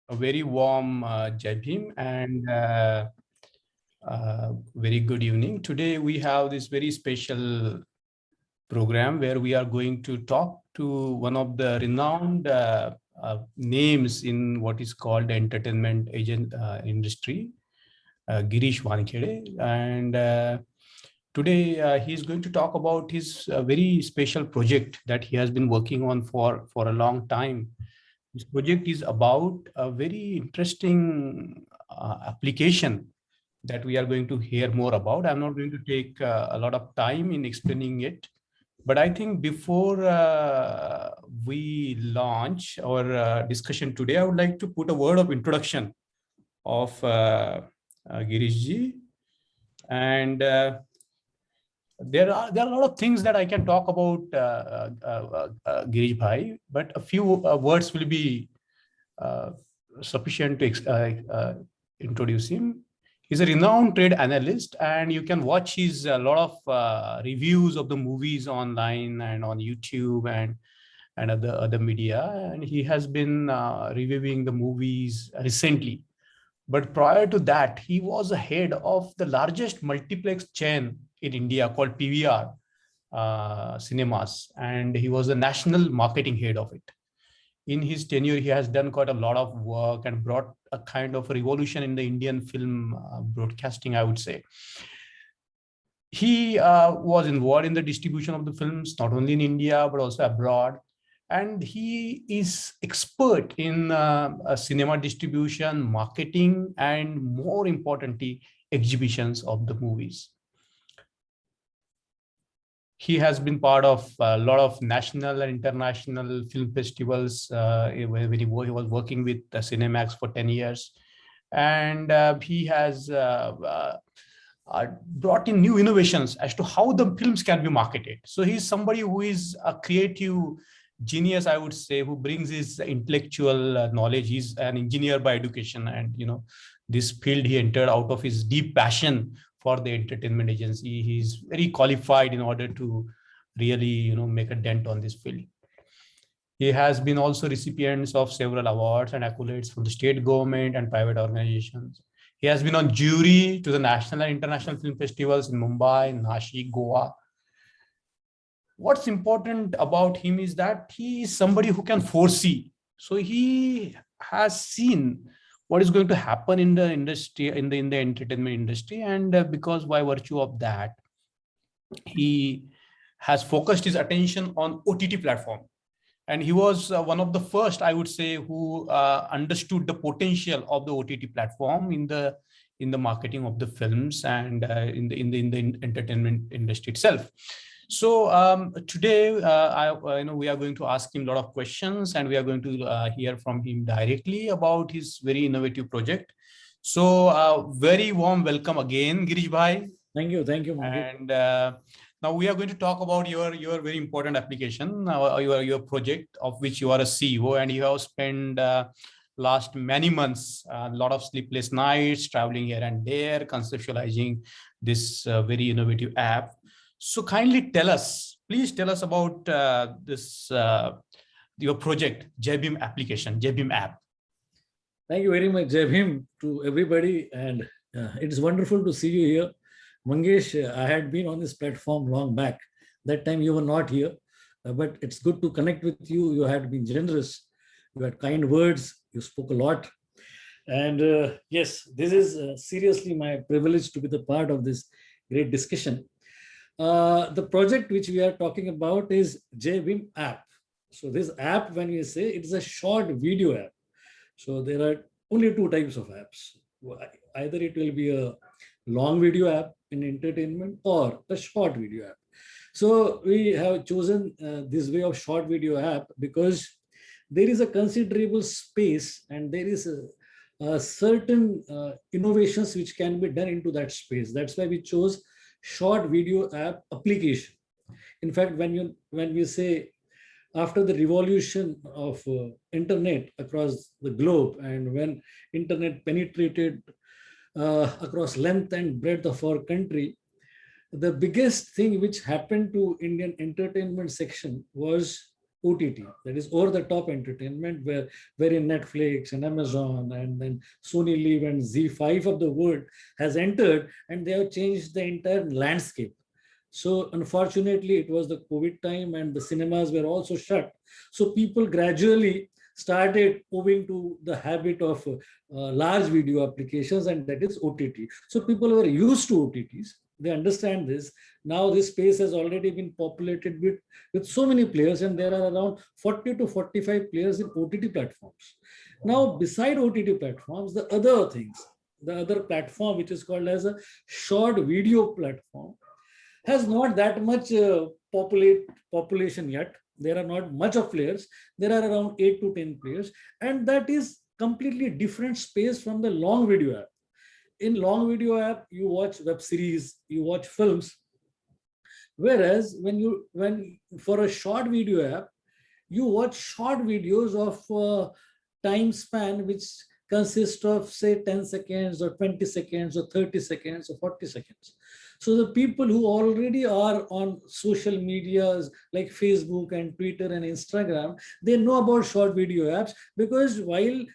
A very warm Jai Bhim and very good evening. Today we have this very special program where we are going to talk to one of the renowned names in what is called the entertainment agent industry, Girish Wankhede. And today he is going to talk about his very special project that he has been working on for a long time. This project is about a very interesting application that we are going to hear more about. I'm not going to take a lot of time in explaining it, but I think before we launch our discussion today, I would like to put a word of introduction of Girish ji. And there are a lot of things that I can talk about Girish Bhai, but a few words will be sufficient to introduce him. He's a renowned trade analyst, and you can watch his a lot of reviews of the movies online and on YouTube and other media. And he has been reviewing the movies recently. But prior to that, he was the head of the largest multiplex chain in India called PVR Cinemas, and he was the national marketing head of it. In his tenure, he has done quite a lot of work and brought a kind of revolution in the Indian film broadcasting, I would say. He was involved in the distribution of the films, not only in India, but also abroad. And he is expert in cinema distribution, marketing, and more importantly, exhibitions of the movies. He has been part of a lot of national and international film festivals. Where he was working with Cinemax for 10 years. And he has brought in new innovations as to how the films can be marketed. So he's somebody who is a creative genius, I would say, who brings his intellectual knowledge. He's an engineer by education, and this field he entered out of his deep passion for the entertainment agency. He's very qualified in order to really make a dent on this field. He has been also recipients of several awards and accolades from the state government and private organizations. He has been on jury to the national and international film festivals in Mumbai, Nashik, Goa. What's important about him is that he is somebody who can foresee. So he has seen what is going to happen in the industry, in the entertainment industry, and because by virtue of that, he has focused his attention on OTT platform. And he was one of the first, I would say, who understood the potential of the OTT platform in the marketing of the films and in the entertainment industry itself. So today, we are going to ask him a lot of questions, and we are going to hear from him directly about his very innovative project. So very warm welcome again, Girish Bhai. Thank you. And now we are going to talk about your very important application, your project of which you are a CEO, and you have spent last many months, a lot of sleepless nights, traveling here and there, conceptualizing this very innovative app. So kindly please tell us about this your project, Bhim application, Bhim app. Thank you very much, Bhim, to everybody, and it's wonderful to see you here. Mangesh, I had been on this platform long back. That time you were not here, but it's good to connect with you. You had been generous. You had kind words. You spoke a lot. And yes, this is seriously my privilege to be the part of this great discussion. The project which we are talking about is Bhim app. So this app, when we say, it is a short video app. So there are only two types of apps. Either it will be a long video app in entertainment or a short video app. So we have chosen this way of short video app because there is a considerable space and there is a certain innovations which can be done into that space. That's why we chose short video app application. In fact, when we say after the revolution of internet across the globe, and when internet penetrated across length and breadth of our country, the biggest thing which happened to Indian entertainment section was OTT, that is over the top entertainment, wherein Netflix and Amazon and then Sony Live and Z5 of the world has entered, and they have changed the entire landscape. So unfortunately, it was the COVID time and the cinemas were also shut. So people gradually started moving to the habit of large video applications, and that is OTT. So people were used to OTTs. They understand this. Now this space has already been populated with so many players, and there are around 40 to 45 players in OTT platforms. Now, beside OTT platforms, the other platform, which is called as a short video platform, has not that much population yet. There are not much of players. There are around 8 to 10 players, and that is completely different space from the long video app. In long video app, you watch web series, you watch films, whereas when for a short video app, you watch short videos of time span which consist of say 10 seconds or 20 seconds or 30 seconds or 40 seconds. So the people who already are on social medias like Facebook and Twitter and Instagram, they know about short video apps, because while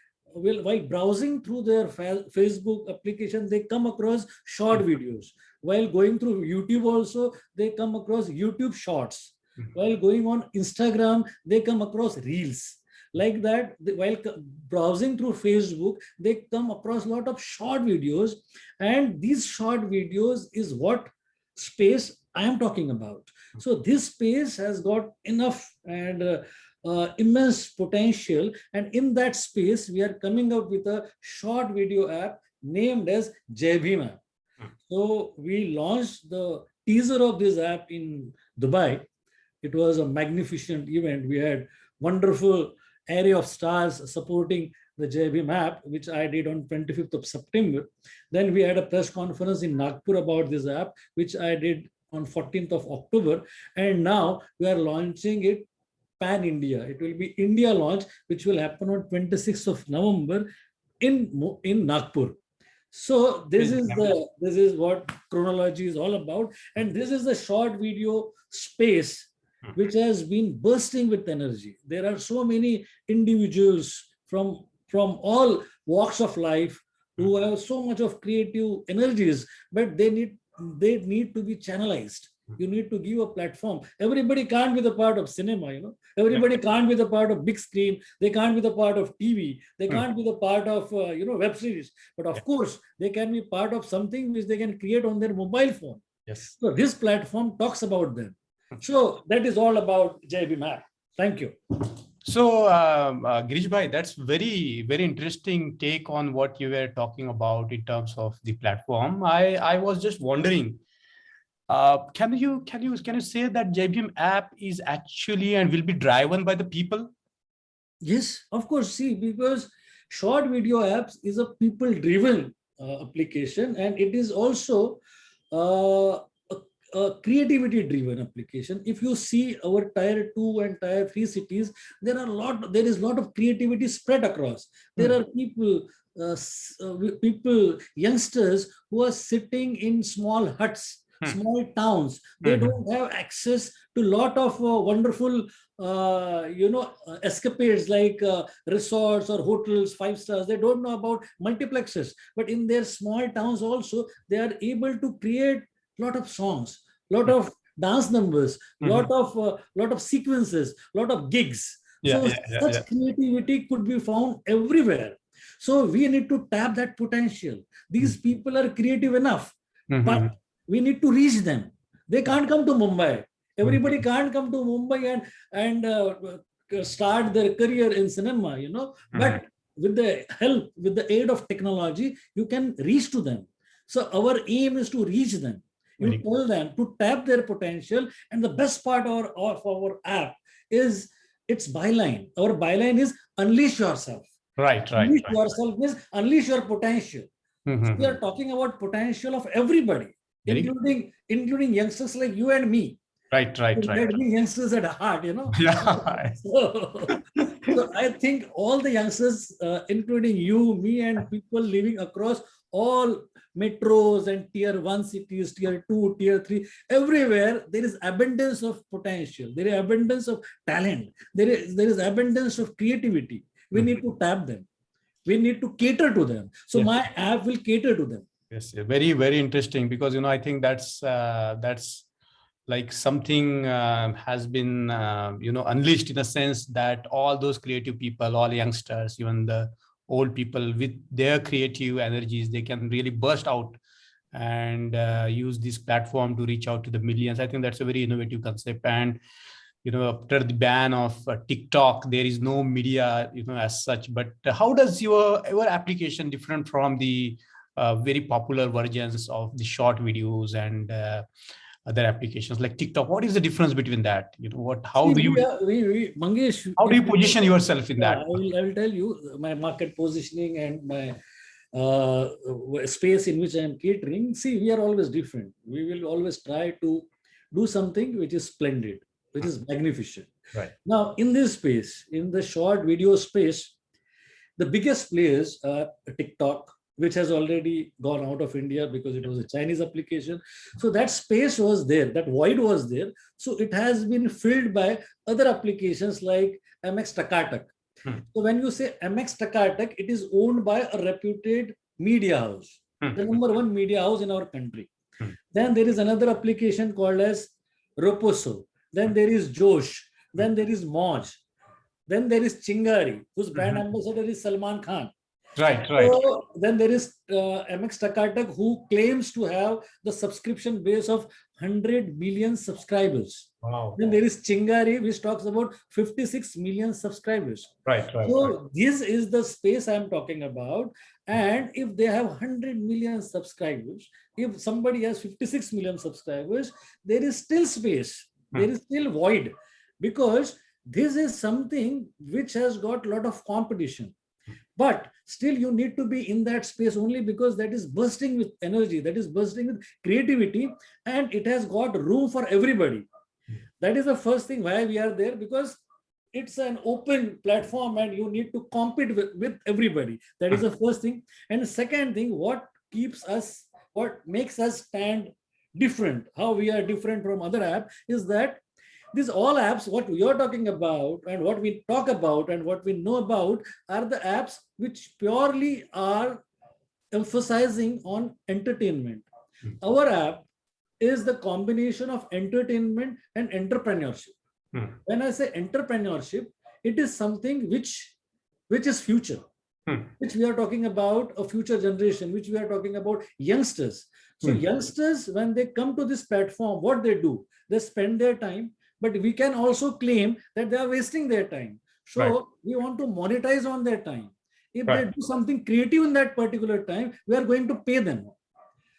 browsing through their Facebook application, they come across short videos. While going through YouTube also, they come across YouTube shorts. While going on Instagram, they come across reels. Like that, while browsing through Facebook, they come across a lot of short videos, and these short videos is what space I am talking about. So this space has got enough and immense potential, and in that space, we are coming up with a short video app named as Bhim app. So we launched the teaser of this app in Dubai. It was a magnificent event. We had wonderful array of stars supporting the Bhim app, which I did on 25th of September. Then we had a press conference in Nagpur about this app, which I did on 14th of October. And now we are launching it pan India. It will be India launch, which will happen on 26th of November in Nagpur. So this is what chronology is all about. And this is the short video space which has been bursting with energy. There are so many individuals from all walks of life who have so much of creative energies, but they need to be channelized. You need to give a platform. Everybody can't be the part of cinema, Everybody can't be the part of big screen. They can't be the part of TV. They can't be the part of web series. But of course, they can be part of something which they can create on their mobile phone. Yes. So this platform talks about them. So that is all about Bhim app. Thank you. So, Girish bhai, that's very, very interesting take on what you were talking about in terms of the platform. I was just wondering, can you say that Bhim app is actually and will be driven by the people? Yes, of course. See, because short video apps is a people-driven application, and it is also a creativity-driven application. If you see our tier 2 and tier 3 cities, there is a lot of creativity spread across. There are people, youngsters who are sitting in small huts, small towns. They don't have access to a lot of wonderful, escapades like resorts or hotels, 5 stars. They don't know about multiplexes. But in their small towns also, they are able to create lot of songs, lot of dance numbers, lot of sequences, lot of gigs. Such creativity could be found everywhere. So we need to tap that potential. These people are creative enough, but we need to reach them. They can't come to Mumbai. Everybody can't come to Mumbai and start their career in cinema, But with the aid of technology, you can reach to them. So our aim is to reach them. You tell them to tap their potential, and the best part of our app is its byline. Our byline is unleash yourself. Unleash yourself means unleash your potential. So we are talking about potential of everybody, including youngsters like you and me. Right. Being youngsters at heart, Yeah. So I think all the youngsters, including you, me, and people living across all metros and tier 1 cities, tier 2, tier 3, everywhere there is abundance of potential, there is abundance of talent, there is abundance of creativity. We need to tap them. We need to cater to them. So Yes. my app will cater to them. Yes, very, very interesting, because I think that's like something has been unleashed, in a sense that all those creative people, all youngsters, even the old people, with their creative energies, they can really burst out and use this platform to reach out to the millions. I think that's a very innovative concept. And after the ban of TikTok, there is no media as such. But how does your application different from the very popular versions of the short videos and other applications like TikTok? What is the difference between that? How do you Mangesh, how do you position yourself in that? I will tell you my market positioning and my space in which I am catering. See, we are always different. We will always try to do something which is splendid, which is magnificent. Right. Now, in this space, in the short video space, the biggest players are TikTok, which has already gone out of India because it was a Chinese application. So that space was there, that void was there. So it has been filled by other applications like MX Takatak. So when you say MX Takatak, it is owned by a reputed media house, the number one media house in our country. Then there is another application called as Roposo. Then there is Josh. Then there is Moj. Then there is Chingari, whose brand ambassador is Salman Khan. Right. So then there is MX Takatak, who claims to have the subscription base of 100 million subscribers. Wow. Then there is Chingari, which talks about 56 million subscribers. Right. So this is the space I'm talking about. And if they have 100 million subscribers, if somebody has 56 million subscribers, there is still space. There is still void, because this is something which has got a lot of competition. But still you need to be in that space only because that is bursting with energy, that is bursting with creativity, and it has got room for everybody. That is the first thing why we are there, because it's an open platform and you need to compete with everybody. That is the first thing. And the second thing, what makes us stand different, how we are different from other apps, is that these all apps, what we are talking about and what we talk about and what we know about, are the apps which purely are emphasizing on entertainment. Our app is the combination of entertainment and entrepreneurship. When I say entrepreneurship, it is something which is future, which we are talking about a future generation, which we are talking about youngsters. So youngsters, when they come to this platform, what they do, they spend their time, but we can also claim that they are wasting their time. So we want to monetize on their time. If they do something creative in that particular time, we are going to pay them.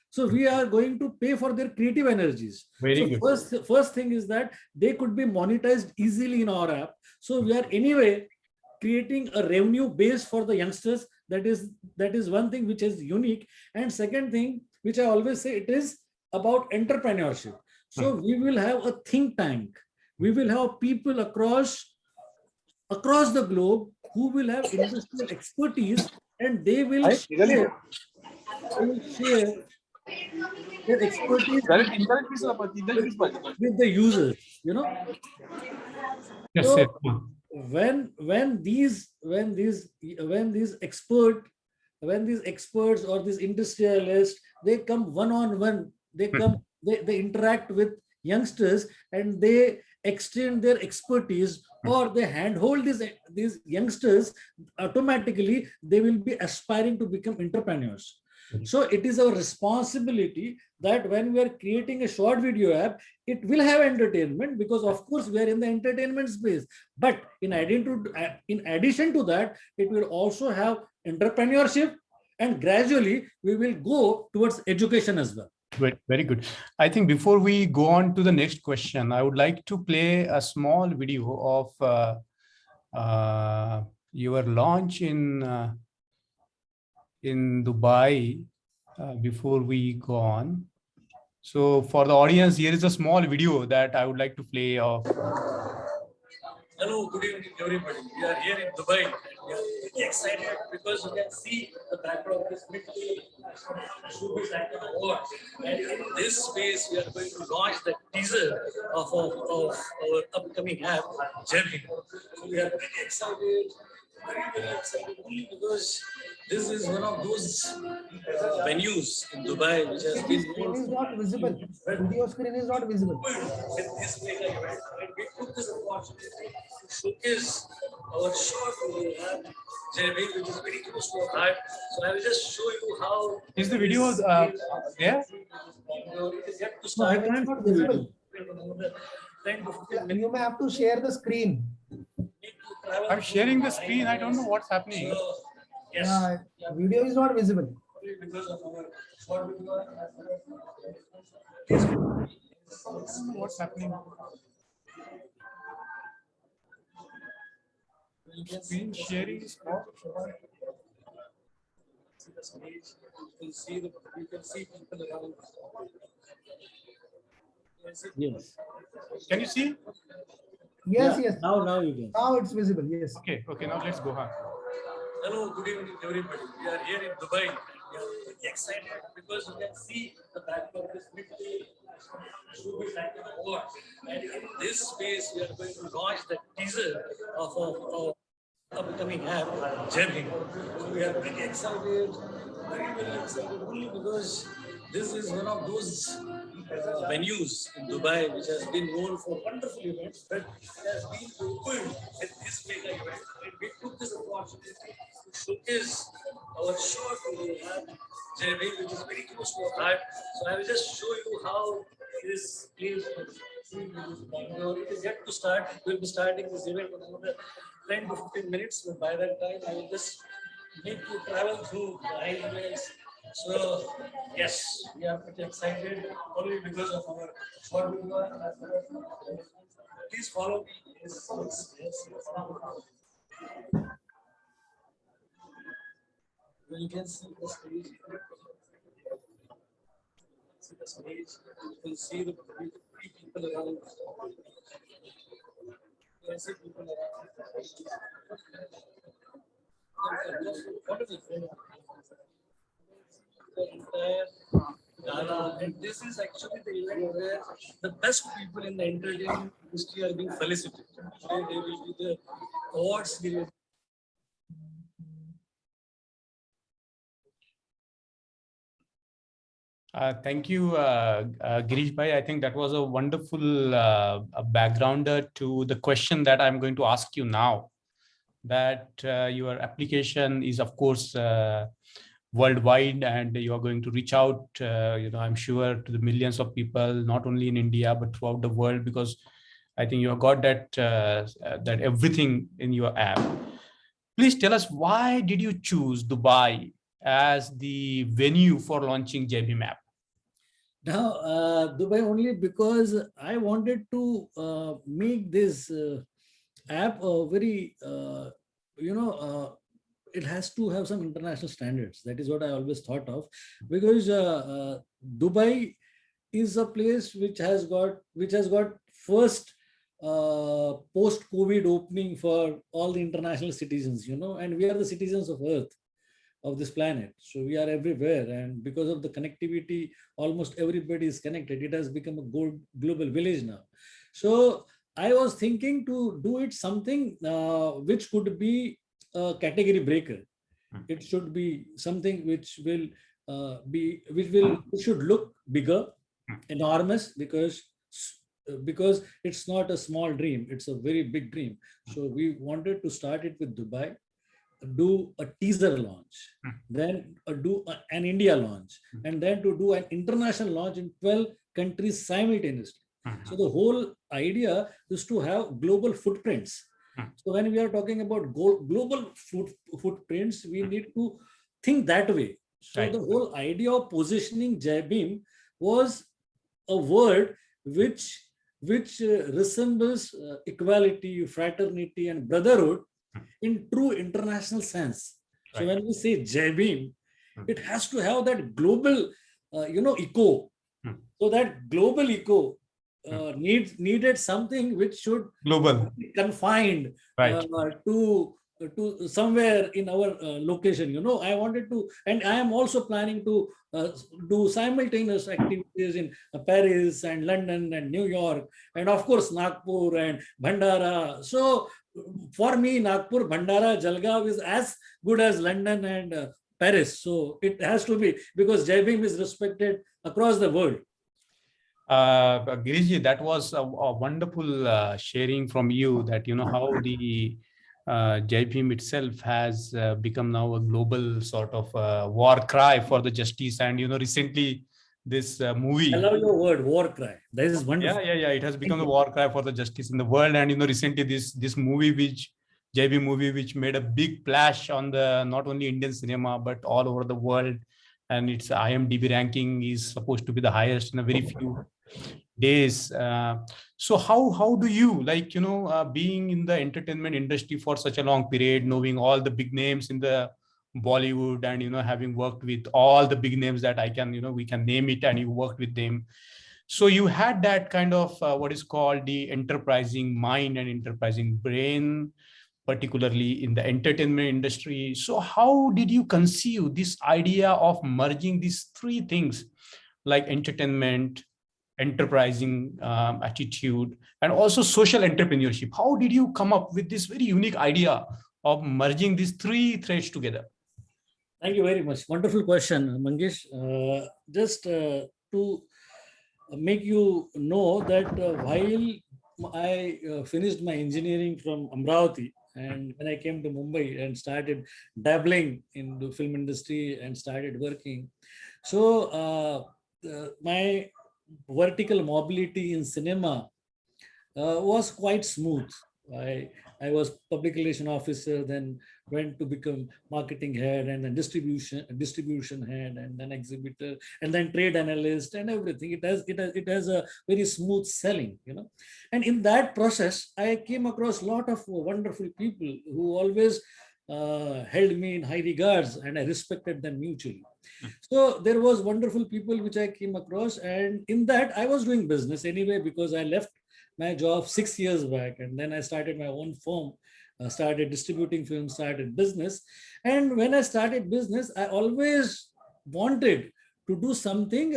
So we are going to pay for their creative energies. First thing is that they could be monetized easily in our app. So we are anyway creating a revenue base for the youngsters. That is one thing which is unique. And second thing, which I always say, it is about entrepreneurship. So we will have a think tank. We will have people across the globe who will have industrial expertise, and they will share their expertise with the users. Yes. So when these experts or these industrialists, they come one-on-one, they interact with youngsters and they extend their expertise, or they handhold these youngsters, automatically they will be aspiring to become entrepreneurs. So it is our responsibility that when we are creating a short video app, it will have entertainment, because of course we are in the entertainment space. But in addition to that, it will also have entrepreneurship, and gradually we will go towards education as well. Very good. I think before we go on to the next question, I would like to play a small video of your launch in Dubai before we go on. So for the audience, here is a small video that I would like to play of. Hello, good evening, everybody. We are here in Dubai. And we are very excited because you can see the background is literally Showbiz Icon Award. And in this space, we are going to launch the teaser of our upcoming app, Bhim. So we are very excited, very excited, only because this is one of those venues in Dubai which has been Screen known is not visible. Video screen is not visible. with this mega event. And we took this opportunity to showcase our short video app, Bhim, which is very close to our heart. So I will just show you how Is the video there? it is yet to No, start. it's not visible. 10 to 15 minutes. You may have to share the screen. I'm sharing the screen. I don't know what's happening. So, yes. Video is not visible. Because of our short video. I don't know what's happening. Screen sharing is not. See the stage. You can see people around. Yes. Can you see? Yes, yes. Now you can. Now it's visible. Yes. Okay, now let's go. Hello, good evening, everybody. We are here in Dubai. We are very excited because you can see the background is literally Showbiz Icon Award. And in this space, we are going to launch the teaser of our upcoming app, Bhim. So we are very excited, very excited, only because this is one of those venues in Dubai which has been known for wonderful events, but it has been opened with this mega event. And we took this opportunity to showcase our short video app, Bhim, which is very close to our heart. So I will just show you how this is. It is yet to start. We'll be starting this event in another 10 to 15 minutes. But by that time, I will just need to travel through the highways. So, yes, we are pretty excited only because of our short video. Please follow me. Yes. You can see the stage. See the stage. You can see the people around. You can see people around. What is it? The entire gala, and this is actually the event where the best people in the entertainment industry are being felicitated. Today they will be the awards given. Thank you, Girish bhai. I think that was a wonderful backgrounder to the question that I'm going to ask you now. That your application is, of course, worldwide, and you are going to reach out, I'm sure, to the millions of people, not only in India but throughout the world, because I think you have got that everything in your app. Please tell us, why did you choose Dubai as the venue for launching Bhim app? Now, Dubai only because I wanted to make this app very, it has to have some international standards. That is what I always thought of, because Dubai is a place which has got first post-COVID opening for all the international citizens, and we are the citizens of Earth, of this planet. So we are everywhere, and because of the connectivity, almost everybody is connected. It has become a global village now. So I was thinking to do it something which could be a category breaker. It should be something which should look bigger, enormous, because it's not a small dream, it's a very big dream. So we wanted to start it with Dubai, do a teaser launch, then do an India launch, and then to do an international launch in 12 countries simultaneously. So the whole idea is to have global footprints. So when we are talking about global footprints, we need to think that way. So the whole idea of positioning Bhim was a word which resembles equality, fraternity, and brotherhood in true international sense. So when we say Bhim, it has to have that global, echo. So that global echo needed something which should Global. be confined Right. to somewhere in our location. I wanted to, and I am also planning to do simultaneous activities in Paris and London and New York, and of course Nagpur and Bhandara. So for me, Nagpur, Bhandara, Jalgaon is as good as London and Paris. So it has to be, because Jai Bhim is respected across the world. Girishji, that was a wonderful sharing from you, that how the Jai Bhim itself has become now a global sort of war cry for the justice. And recently this movie. I love your word, war cry. That is wonderful. Yeah. It has become a war cry for the justice in the world. And recently this movie, which Jai Bhim movie, which made a big splash on the not only Indian cinema but all over the world. And its IMDb ranking is supposed to be the highest in a very few days. So how do you, being in the entertainment industry for such a long period, knowing all the big names in the Bollywood, and having worked with all the big names that we can name it, and you worked with them, so you had that kind of what is called the enterprising mind and enterprising brain, particularly in the entertainment industry. So how did you conceive this idea of merging these three things, like entertainment, enterprising attitude, and also social entrepreneurship? How did you come up with this very unique idea of merging these three threads together? Thank you very much. Wonderful question, Mangesh. Just to make you know that while I finished my engineering from Amravati, and when I came to Mumbai and started dabbling in the film industry and started working, so my vertical mobility in cinema was quite smooth. I was public relation officer, then went to become marketing head, and then distribution head, and then exhibitor, and then trade analyst, and everything. It has a very smooth selling, And in that process, I came across a lot of wonderful people who always held me in high regards, and I respected them mutually. So there was wonderful people which I came across, and in that I was doing business anyway, because I left my job 6 years back, and then I started my own firm, started distributing films, started business. And when I started business, I always wanted to do something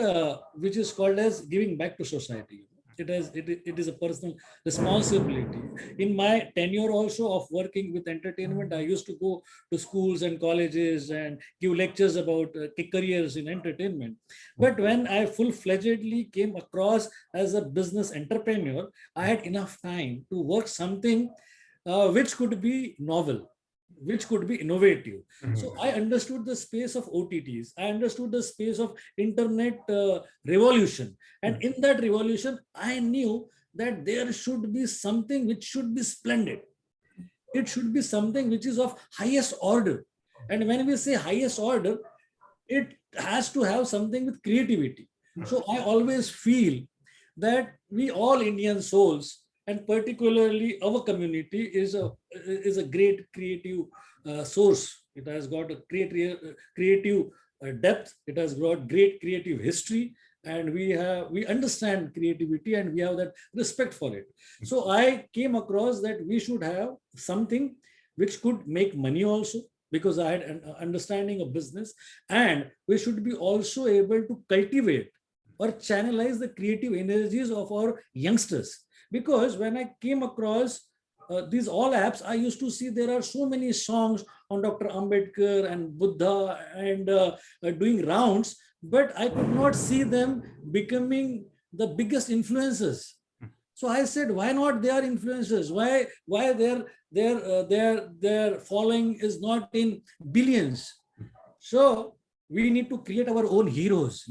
which is called as giving back to society. It is a personal responsibility. In my tenure also of working with entertainment, I used to go to schools and colleges and give lectures about careers in entertainment. But when I full-fledgedly came across as a business entrepreneur, I had enough time to work something which could be novel, which could be innovative. So I understood the space of OTTs. I understood the space of internet revolution. And in that revolution, I knew that there should be something which should be splendid. It should be something which is of highest order. And when we say highest order, it has to have something with creativity. So I always feel that we all Indian souls, and particularly our community, is a great creative source. It has got a creative depth. It has got great creative history, and we understand creativity, and we have that respect for it. So I came across that we should have something which could make money also, because I had an understanding of business, and we should be also able to cultivate or channelize the creative energies of our youngsters. Because when I came across these all apps, I used to see there are so many songs on Dr. Ambedkar and Buddha and doing rounds, but I could not see them becoming the biggest influencers. So I said, why not they are influencers? Why their following is not in billions? So we need to create our own heroes,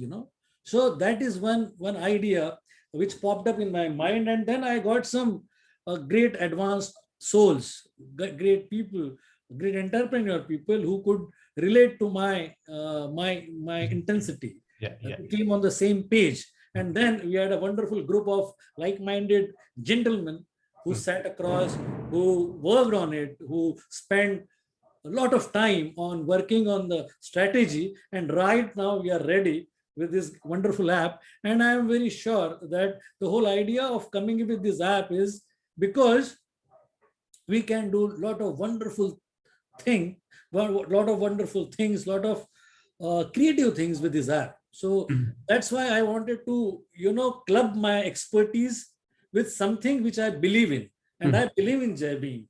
So that is one idea which popped up in my mind, and then I got some great advanced souls, great people, great entrepreneur people who could relate to my intensity. We came on the same page, and then we had a wonderful group of like-minded gentlemen who sat across, who worked on it, who spent a lot of time on working on the strategy, and right now we are ready with this wonderful app. And I am very sure that the whole idea of coming up with this app is because we can do a lot of wonderful thing, lot of wonderful things, lot of creative things with this app. So that's why I wanted to, club my expertise with something which I believe in. And I believe in Jai.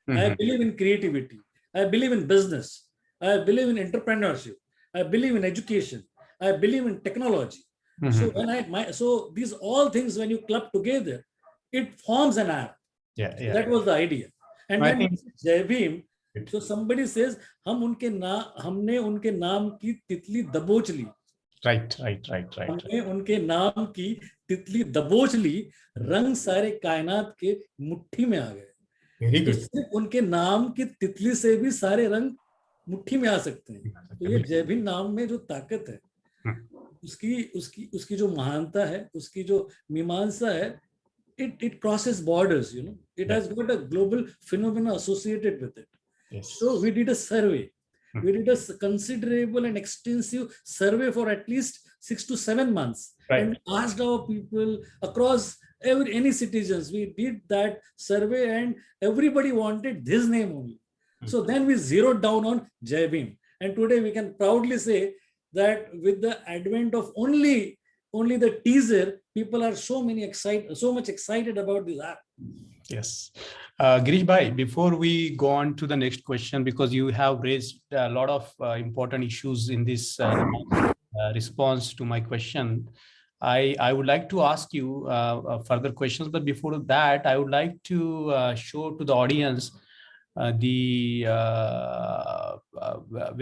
I believe in creativity. I believe in business. I believe in entrepreneurship. I believe in education. I believe in technology. So when so these all things, when you club together, it forms an app. Yeah, So that was the idea. And I then think Jai Bhim, so somebody says, हमने उनके नाम की तितली दबोच ली. right. हमने उनके नाम की तितली दबोच ली, रंग सारे कायनात के मुट्ठी में आ गए. Very तो good. सिर्फ उनके नाम की तितली से भी सारे रंग मुट्ठी में आ सकते हैं. तो ये जय भीम नाम में जो ताकत है, उसकी जो महानता है, उसकी जो मीमांसा है, it crosses borders, it has got a global phenomena associated with it. Yes. So we did a survey. We did a considerable and extensive survey for at least 6 to 7 months. Right. And we asked our people across any citizens. We did that survey and everybody wanted this name only. So then we zeroed down on Jai Bhim. And today we can proudly say that with the advent of only the teaser, people are so much excited about this app. Yes. Girish bhai, before we go on to the next question, because you have raised a lot of important issues in this response to my question, I would like to ask you further questions. But before that, I would like to show to the audience when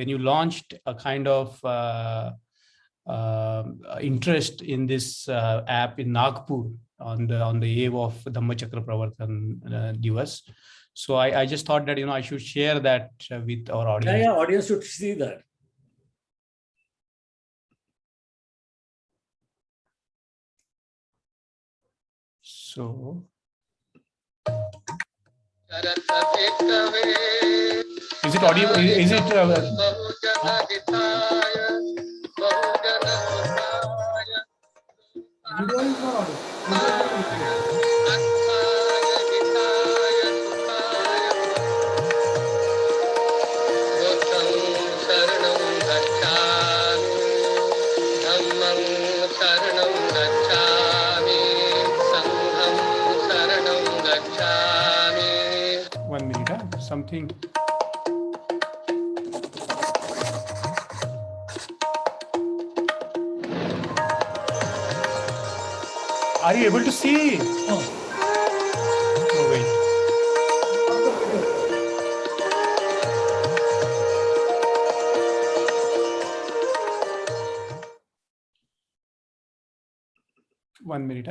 you launched a kind of interest in this app in Nagpur on the eve of Dhammachakra Pravartan Divas. So I just thought that I should share that with our audience. Yeah, audience should see that. So is it audio? Is it? Video is not audio. One minute, something. Are you able to see? No. Oh, wait. One minute.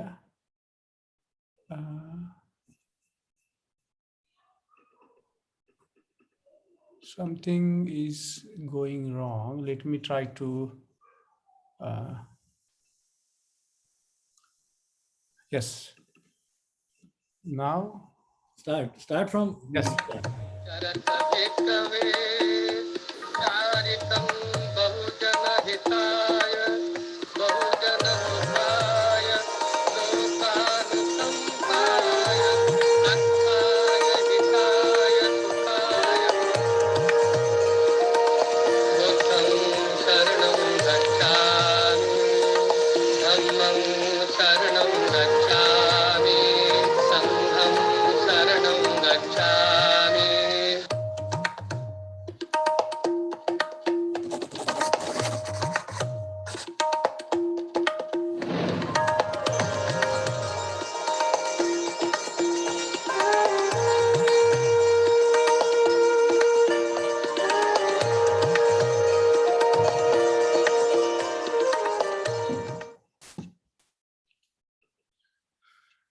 Something is going wrong. Let me try to. Yes. Now. Start from. Yes.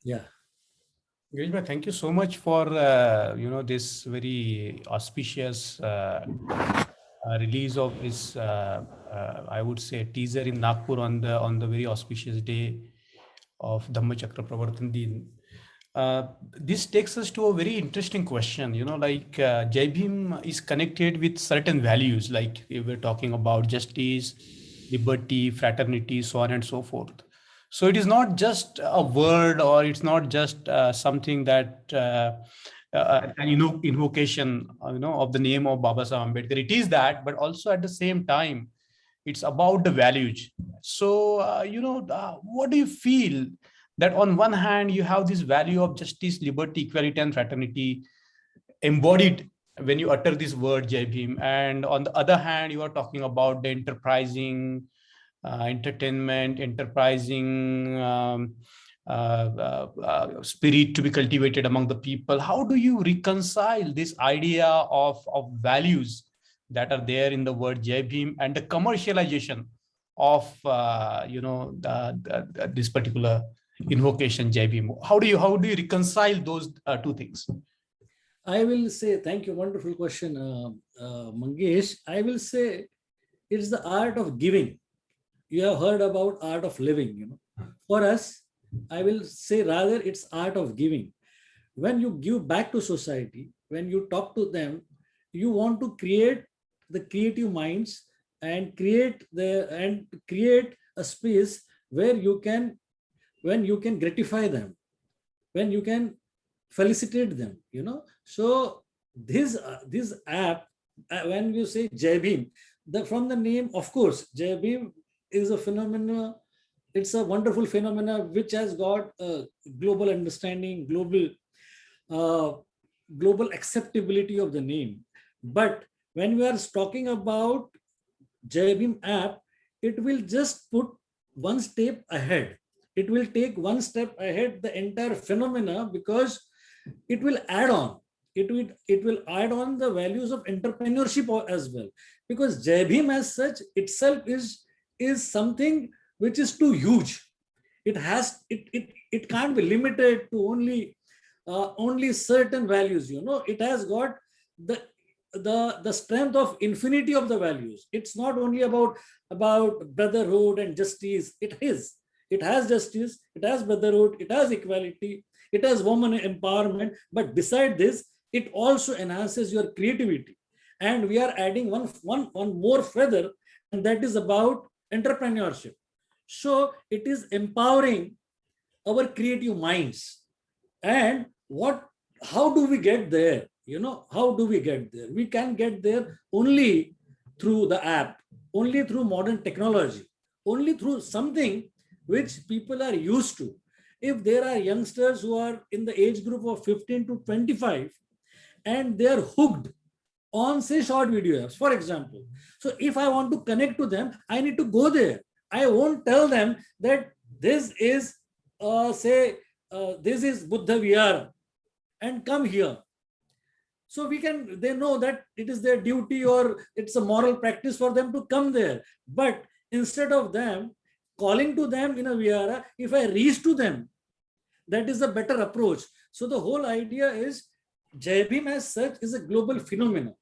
Yeah. Girish, thank you so much for this very auspicious release of this I would say teaser in Nagpur on the very auspicious day of Dhammachakra Pravartan Din. This takes us to a very interesting question. Like Jai Bhim is connected with certain values, like we were talking about justice, liberty, fraternity, so on and so forth. So it is not just a word, or it's not just something that invocation, of the name of Baba Saheb Ambedkar. It is that, but also at the same time, it's about the values. So, what do you feel that on one hand, you have this value of justice, liberty, equality, and fraternity embodied when you utter this word Jai Bhim, and on the other hand, you are talking about the enterprising, entertainment, enterprising spirit to be cultivated among the people. How do you reconcile this idea of values that are there in the word Jai Bhim and the commercialization of this particular invocation Jai Bhim? How do you reconcile those two things? I will say, thank you, wonderful question, Mangesh. I will say it's the art of giving. You have heard about art of living, For us, I will say rather it's art of giving. When you give back to society, when you talk to them, you want to create the creative minds and create a space where you can gratify them, when you can felicitate them, So this app, when you say Jai Bhim, from the name, of course, Jai Bhim is a phenomena. It's a wonderful phenomena which has got a global understanding, global acceptability of the name. But when we are talking about Jai Bhim app, it will just put one step ahead. It will take one step ahead the entire phenomena, because it will add on. It will add on the values of entrepreneurship as well, because Jai Bhim as such itself is something which is too huge. It can't be limited to only certain values. It has got the strength of infinity of the values. It's not only about brotherhood and justice. It has justice, it has brotherhood, it has equality, it has woman empowerment. But beside this, it also enhances your creativity. And we are adding one more feather, and that is about entrepreneurship. So it is empowering our creative minds. And how do we get there? How do we get there? We can get there only through the app, only through modern technology, only through something which people are used to. If there are youngsters who are in the age group of 15 to 25 and they are hooked on, say, short video apps, for example. So if I want to connect to them, I need to go there. I won't tell them that this is, this is Buddha Vihara and come here. So they know that it is their duty or it's a moral practice for them to come there. But instead of them calling to them in a Vihara, if I reach to them, that is a better approach. So the whole idea is Jai Bhim as such is a global phenomenon,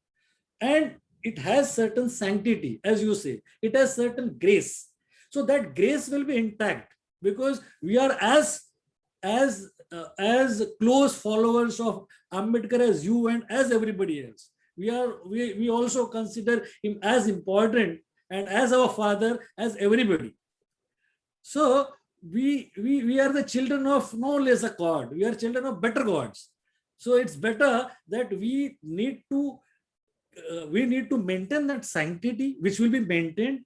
and it has certain sanctity, as you say. It has certain grace. So that grace will be intact, because we are as close followers of Ambedkar as you and as everybody else. We also consider him as important and as our father as everybody. So we are the children of no less a God. We are children of better gods. So it's better that we need to maintain that sanctity, which will be maintained.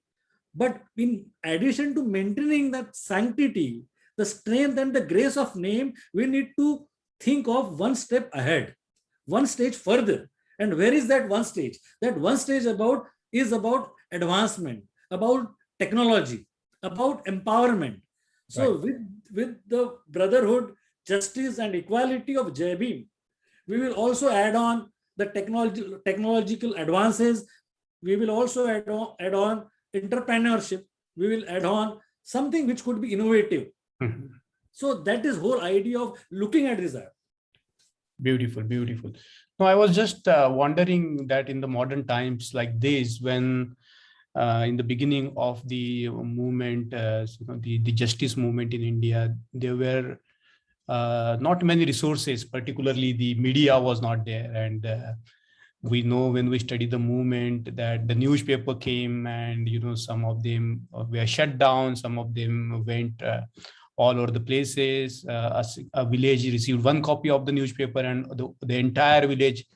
But in addition to maintaining that sanctity, the strength and the grace of name, we need to think of one step ahead, one stage further. And where is that one stage? That one stage is about advancement, about technology, about empowerment. So right. with the brotherhood, justice, and equality of Jai Bhim, we will also add on the technological advances. We will also add on entrepreneurship. We will add on something which could be innovative. Mm-hmm. So that is whole idea of looking at this app. Beautiful, beautiful. No, I was just wondering that in the modern times like this, when in the beginning of the movement, the justice movement in India, there were not many resources, particularly the media was not there, and We know when we study the movement that the newspaper came, and some of them were shut down, some of them went all over the places. A village received one copy of the newspaper, and the entire village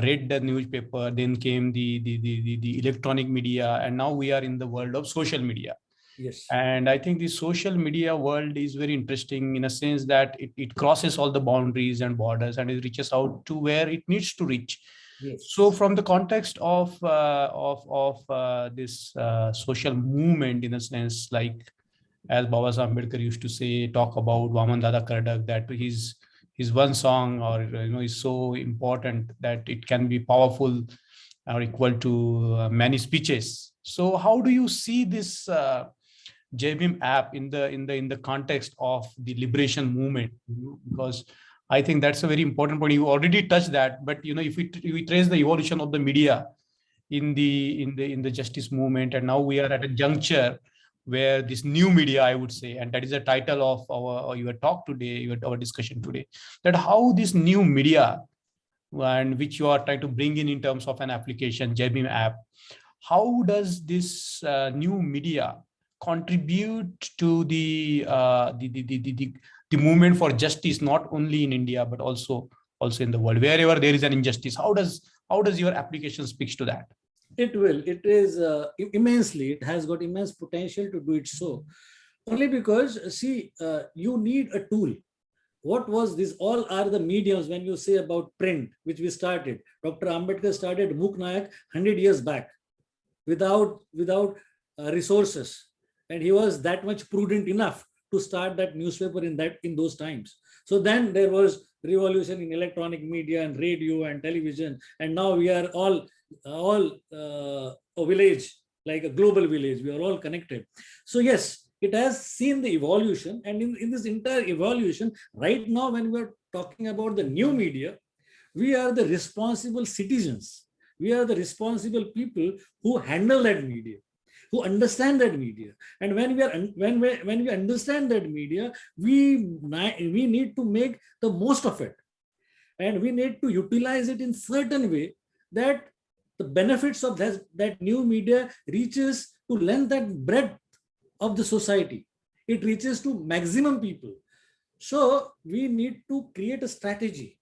read the newspaper. Then came the electronic media, and now we are in the world of social media. Yes. And I think the social media world is very interesting in a sense that it crosses all the boundaries and borders, and it reaches out to where it needs to reach. Yes. So from the context of this social movement, in a sense, like as Baba Saheb Ambedkar used to say, talk about Vaman Dada Kardak, that his one song or is so important that it can be powerful or equal to many speeches. So how do you see this Bhim app in the context of the liberation movement? Because I think that's a very important point. You already touched that, but if we trace the evolution of the media in the justice movement, and now we are at a juncture where this new media, I would say, and that is the title of your talk today, our discussion today, that how this new media, and which you are trying to bring in terms of an application, Bhim app, how does this new media contribute to the movement for justice, not only in India but also in the world, wherever there is an injustice? How does your application speaks to that? It will. It is immensely. It has got immense potential to do it so. Only because, see, you need a tool. What was this? All are the mediums when you say about print, which we started. Dr. Ambedkar started Muk Nayak 100 years back without resources. And he was that much prudent enough to start that newspaper in those times. So then there was revolution in electronic media and radio and television. And now we are all a village, like a global village. We are all connected. So yes, it has seen the evolution. And in this entire evolution, right now, when we're talking about the new media, we are the responsible citizens. We are the responsible people who handle that media, who understand that media. And when we understand that media, we need to make the most of it. And we need to utilize it in certain way that the benefits of that new media reaches to length and breadth of the society. It reaches to maximum people. So we need to create a strategy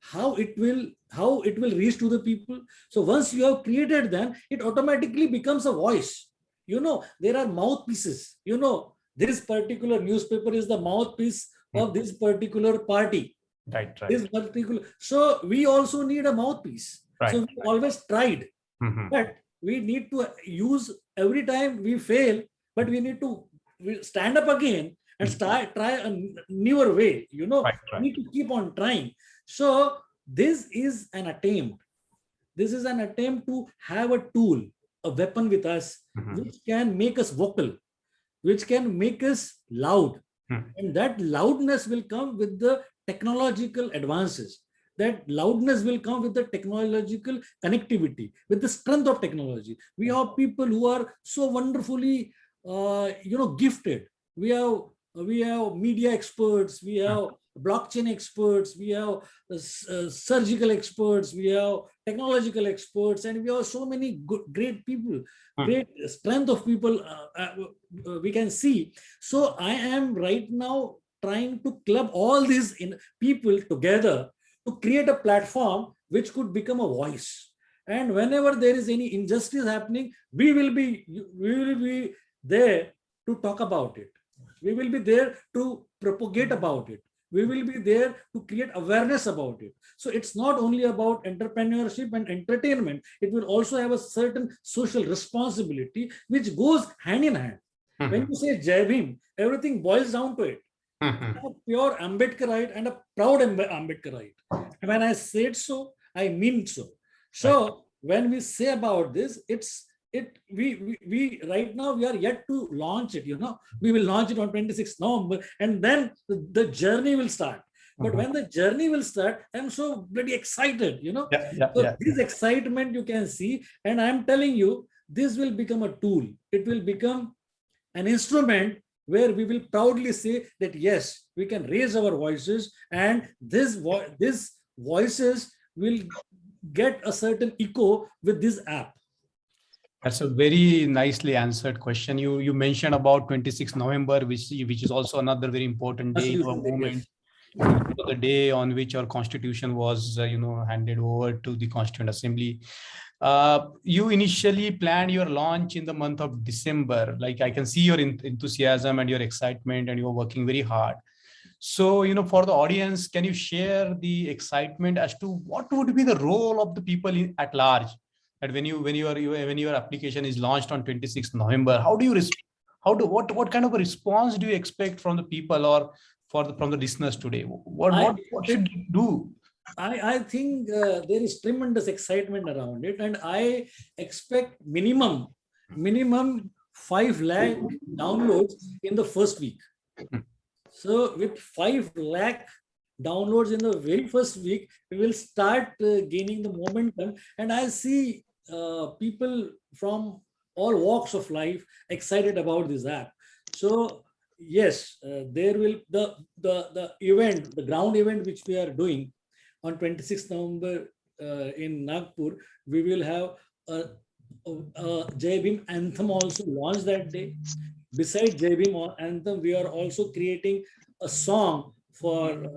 how it will reach to the people. So once you have created them, it automatically becomes a voice. There are mouthpieces. This particular newspaper is the mouthpiece of this particular party. Right. This particular. So we also need a mouthpiece. Right. So we always tried, but we need to use every time we fail, but we need to stand up again and try a newer way. Right. We need to keep on trying. So this is an attempt. This is an attempt to have a tool, a weapon with us, which can make us vocal, which can make us loud. And that loudness will come with the technological advances. That loudness will come with the technological connectivity, with the strength of technology. We have people who are so wonderfully, gifted. We have media experts. We have blockchain experts. We have surgical experts. We have technological experts, and we have so many great people, great strength of people we can see. So I am right now trying to club all these people together to create a platform which could become a voice. And whenever there is any injustice happening, we will be there to talk about it. We will be there to propagate about it. We will be there to create awareness about it. So it's not only about entrepreneurship and entertainment. It will also have a certain social responsibility which goes hand in hand. When you say Bhim, everything boils down to it. I'm a pure Ambedkarite and a proud Ambedkarite. And when I said so, I mean so. So when we say about this, we right now we are yet to launch it. We will launch it on 26th November, and then the journey will start. But when the journey will start, I'm so bloody excited. This excitement you can see, and I'm telling you, this will become a tool. It will become an instrument where we will proudly say that yes, we can raise our voices, and these voices will get a certain echo with this app? That's a very nicely answered question. You mentioned about 26th November, which is also another very important day in our Constitution Day, movement. yes. The day on which our constitution was handed over to the Constituent Assembly. You initially planned your launch in the month of December. Like, I can see your enthusiasm and your excitement, and you're working very hard. So, for the audience, can you share the excitement as to what would be the role of the people at large? That when your application is launched on 26th November, what kind of a response do you expect from the people, or from the listeners today? What should you do? I think there is tremendous excitement around it, and I expect minimum 5 lakh downloads in the first week. So with 5 lakh downloads in the very first week, we will start gaining the momentum, and I see people from all walks of life excited about this app. So yes, there will the event, the ground event which we are doing on 26th November in Nagpur, we will have a Jai Bhim anthem also launched that day. Besides Jai Bhim anthem, we are also creating a song for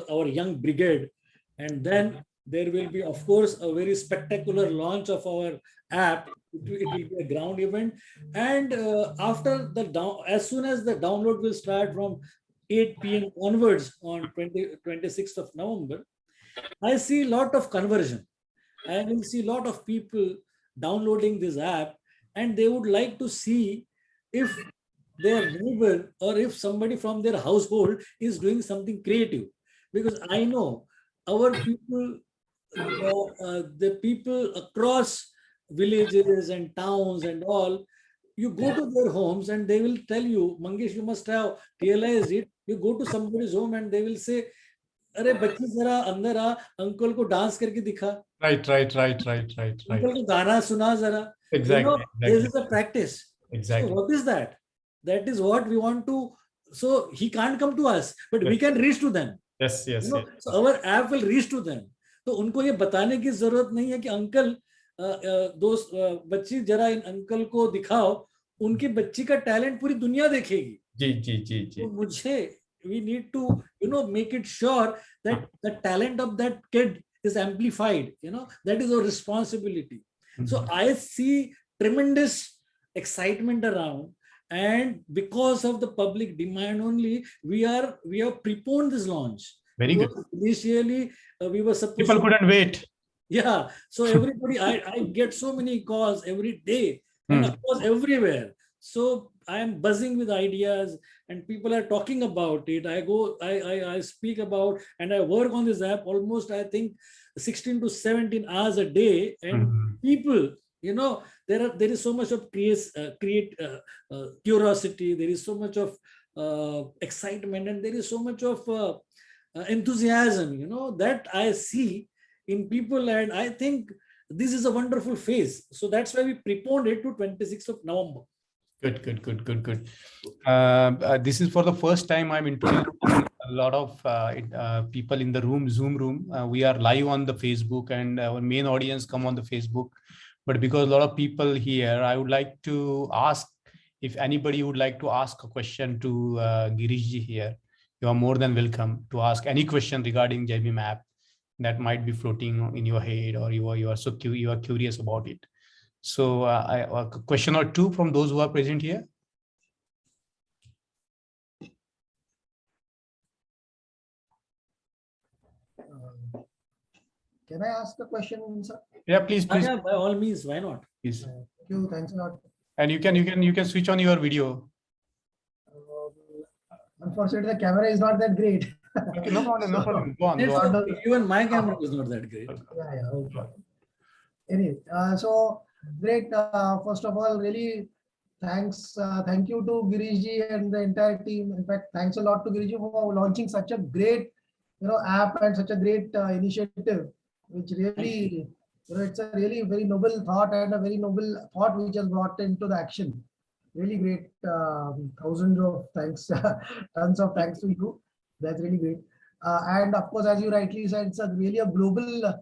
our young brigade, and then there will be, of course, a very spectacular launch of our app. It will be a ground event, and as soon as the download will start from 8 p.m. onwards on 26th of November, I see a lot of conversion. I will see a lot of people downloading this app, and they would like to see if their neighbor or if somebody from their household is doing something creative. Because I know our people, the people across villages and towns and all, you go to their homes and they will tell you, Mangesh, you must have realized it. You go to somebody's home and they will say, अरे बच्ची जरा अंदर आ, uncle को dance करके दिखा, Right. Uncle को गाना सुना जरा. Exactly. This is a practice. Exactly. So what is that? That is what we want to. So he can't come to us, but we can reach to them. Yes. So our app will reach to them. तो उनको ये बताने की जरूरत नहीं है कि uncle दोस्त बच्ची जरा इन अंकल को दिखाओ, उनकी बच्ची का टैलेंट पूरी दुनिया देखेगी. जी. तो मुझे we need to make it sure that the talent of that kid is amplified. That is our responsibility. So I see tremendous excitement around, and because of the public demand only, we have preponed this launch. Very good. Initially we were supposed people couldn't wait. Yeah, so everybody, I get so many calls every day, and of course everywhere. So I am buzzing with ideas, and people are talking about it. I speak about, and I work on this app almost, I think, 16 to 17 hours a day. And people, there is so much of curiosity. There is so much of excitement, and there is so much of enthusiasm, that I see in people, and I think this is a wonderful phase. So that's why we preponed it to 26th of November. Good. This is for the first time I'm introducing a lot of people in the Zoom room. We are live on the Facebook, and our main audience come on the Facebook. But because a lot of people here, I would like to ask if anybody would like to ask a question to Girish ji here. You are more than welcome to ask any question regarding Jai Bhim app that might be floating in your head, or you are curious about it. So a question or two from those who are present here. Can I ask a question, sir? Yeah, please. Yeah, by all means, why not? Please. Thank you. Thanks a lot. And you can switch on your video. Unfortunately, the camera is not that great. Okay, no problem. Go on. Even my camera is not that great. Yeah, okay. Anyway, so great. First of all, really thank you to Girish ji and the entire team. In fact, thanks a lot to Girish ji for launching such a great app and such a great initiative, which really, it's a really very noble thought, and a very noble thought which has brought into the action. Really great. Thousands of thanks, tons of thanks to you. That's really great. And of course, as you rightly said, it's really a global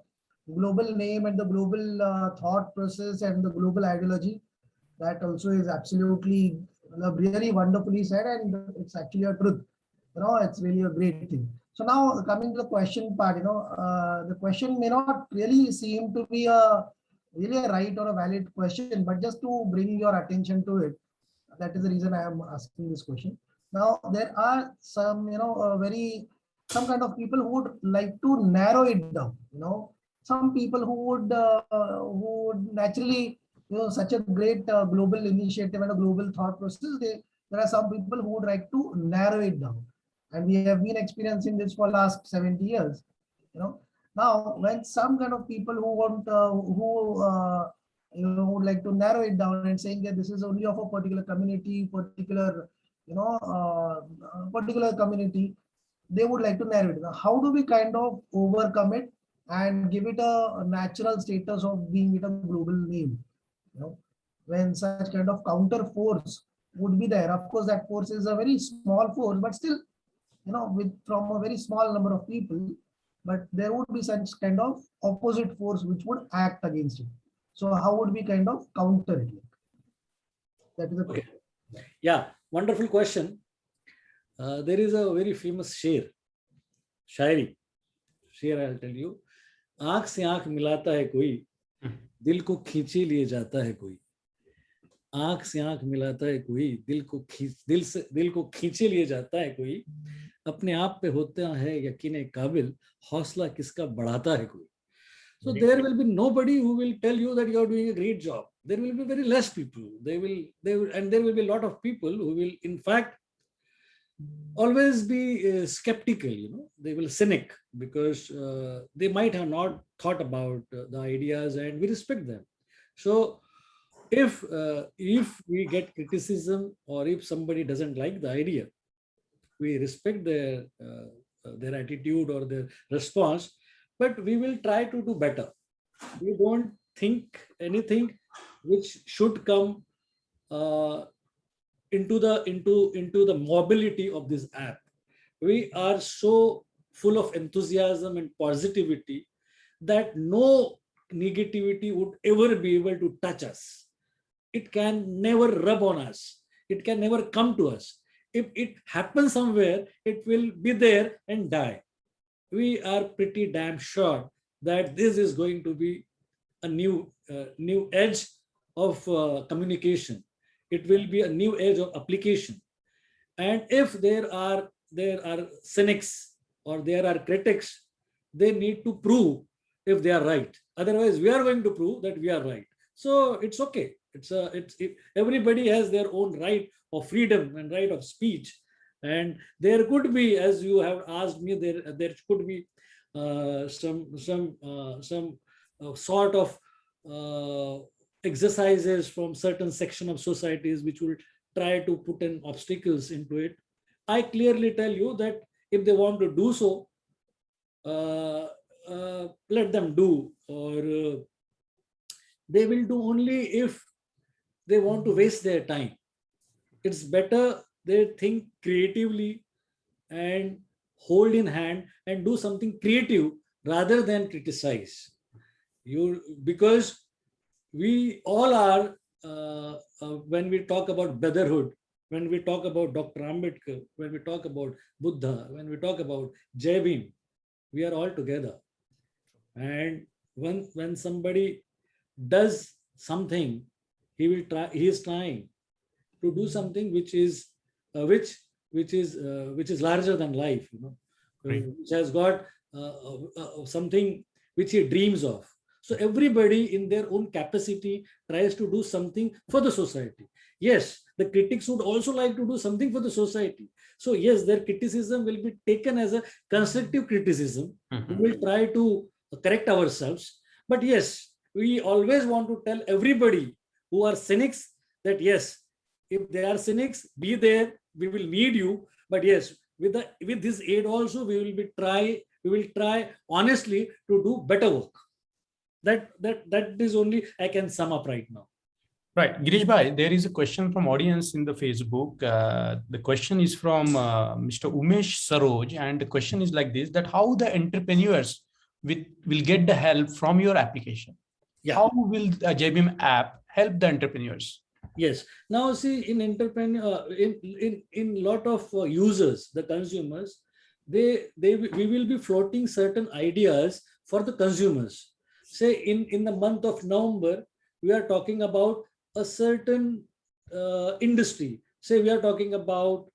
global name and the global thought process and the global ideology. That also is absolutely really wonderfully said, and it's actually a truth. It's really a great thing. So now coming to the question part, the question may not really seem to be really a right or a valid question, but just to bring your attention to it, that is the reason I am asking this question. Now there are some, some kind of people who would like to narrow it down. Some people who would naturally, such a great global initiative and a global thought process. There are some people who would like to narrow it down, and we have been experiencing this for last 70 years. Now when some kind of people who want would like to narrow it down and saying that this is only of a particular community, particular community, they would like to narrow it. Now, how do we kind of overcome it and give it a natural status of being it a global name? When such kind of counter force would be there. Of course, that force is a very small force, but still, from a very small number of people, but there would be such kind of opposite force which would act against it. So how would we kind of counter it? That is the question. Yeah, wonderful question. There is a very famous Shayari, I'll tell you. आंख से आंख मिलाता है कोई, दिल को खींचे लिए जाता है कोई. आंख से आंख मिलाता है कोई, दिल को खींचे लिए जाता है कोई. अपने आप पे होता है यकीन काबिल, हौसला किसका बढ़ाता है कोई. So there will be nobody who will tell you that you are doing a great job. There will be very less people. And there will be a lot of people who will, in fact, always be skeptical. They will cynic because they might have not thought about the ideas, and we respect them. So if we get criticism, or if somebody doesn't like the idea, we respect their attitude or their response, but we will try to do better. We don't think anything which should come into the mobility of this app. We are so full of enthusiasm and positivity that no negativity would ever be able to touch us. It can never rub on us. It can never come to us. If it happens somewhere, it will be there and die. We are pretty damn sure that this is going to be a new edge of communication. It will be a new edge of application. And if there are cynics or there are critics, they need to prove if they are right. Otherwise, we are going to prove that we are right. So it's okay. Everybody has their own right of freedom and right of speech. And there could be, as you have asked me, there could be some sort of exercises from certain section of societies which will try to put in obstacles into it. I clearly tell you that if they want to do so, let them do, or they will do only if they want to waste their time. It's better they think creatively and hold in hand and do something creative rather than criticize. Because we all are, when we talk about brotherhood, when we talk about Dr. Ambedkar, when we talk about Buddha, when we talk about Bhim, we are all together. And when somebody does something, he is trying to do something which is larger than life, Right. Which has got something which he dreams of. So everybody in their own capacity tries to do something for the society. Yes, the critics would also like to do something for the society. So yes, their criticism will be taken as a constructive criticism. We will try to correct ourselves. But yes, we always want to tell everybody who are cynics that yes, if they are cynics, be there, we will need you. But yes, with this aid also, we will try honestly to do better work. That is only I can sum up right now. Right, Girish bhai, there is a question from audience in the Facebook. The question is from Mr. Umesh Saroj, and the question is like this: that how the entrepreneurs will get the help from your application. Yeah. How will a JBIM app help the entrepreneurs? Yes. Now see, in entrepreneur, in lot of users, the consumers, we will be floating certain ideas for the consumers. Say in the month of November, we are talking about a certain industry. Say we are talking about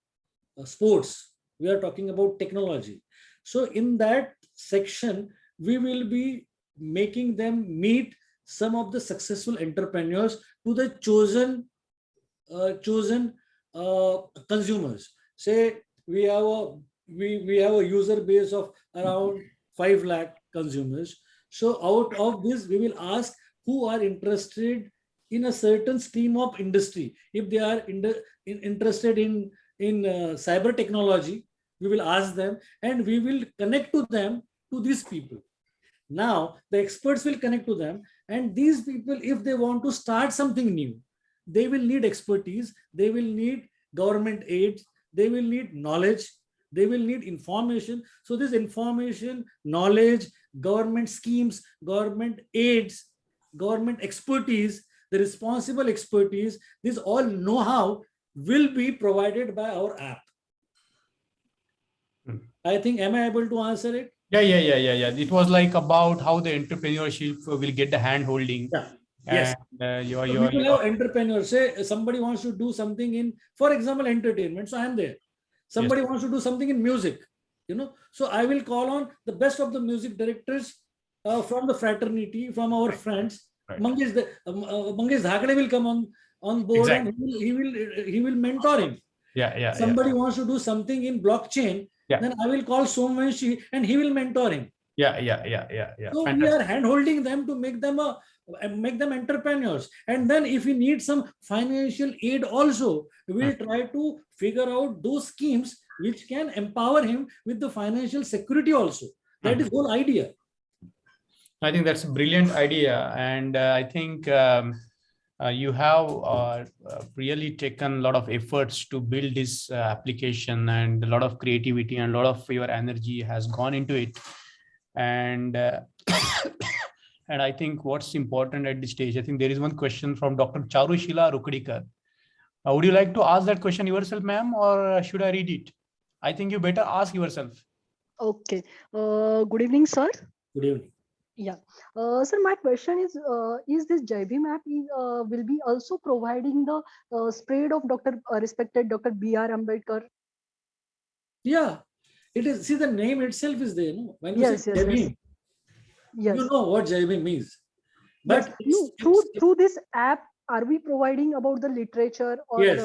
sports, we are talking about technology. So in that section, we will be making them meet some of the successful entrepreneurs to the chosen consumers. Say we have a user base of around 5 lakh consumers. So out of this, we will ask who are interested in a certain stream of industry. If they are interested in cyber technology, we will ask them and we will connect to them to these people. Now the experts will connect to them, and these people, if they want to start something new, they will need expertise, they will need government aid, they will need knowledge, they will need information. So this information, knowledge, government schemes, government aids, government expertise, the responsible expertise, this all know-how will be provided by our app. I think, am I able to answer it? Yeah. It was like about how the entrepreneurship will get the hand holding. Yeah. Yes. And We will have entrepreneurs. Say somebody wants to do something in, for example, entertainment. So I am there. Somebody wants to do something in music, So I will call on the best of the music directors from the fraternity, from our friends. Right. Mangesh Dhakade will come on board, Exactly. and he will mentor him. Somebody wants to do something in blockchain, then I will call Somvanshi and he will mentor him. Yeah. So we are hand holding them to make them entrepreneurs. And then if we need some financial aid also, we will try to figure out those schemes which can empower him with the financial security also. That is the whole idea. I think that's a brilliant idea. And I think you have really taken a lot of efforts to build this application, and a lot of creativity and a lot of your energy has gone into it. And and I think what's important at this stage, I think there is one question from Dr. Charushila Rukdikar. Would you like to ask that question yourself, ma'am, or should I read it? I think you better ask yourself. Okay. Good evening, sir. Good evening. Yeah. Sir, my question is this JBIM app will be also providing the spread of respected Dr. B.R. Ambedkar? Yeah, it is. See, the name itself is there. No? When you say JBIM, you know what JBIM means. But through this app, are we providing about the literature? Or yes,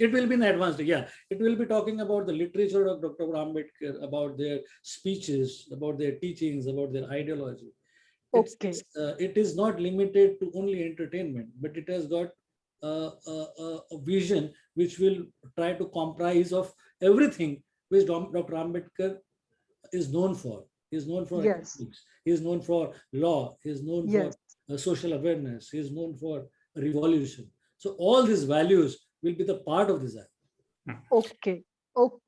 it will be in advanced. Yeah, it will be talking about the literature of Dr. Ambedkar, about their speeches, about their teachings, about their ideology. It is not limited to only entertainment, but it has got a vision which will try to comprise of everything which Dr. Ambedkar is known for. He is known for economics. He is known for law. He is known for social awareness. He is known for revolution. So all these values will be the part of this app. Okay,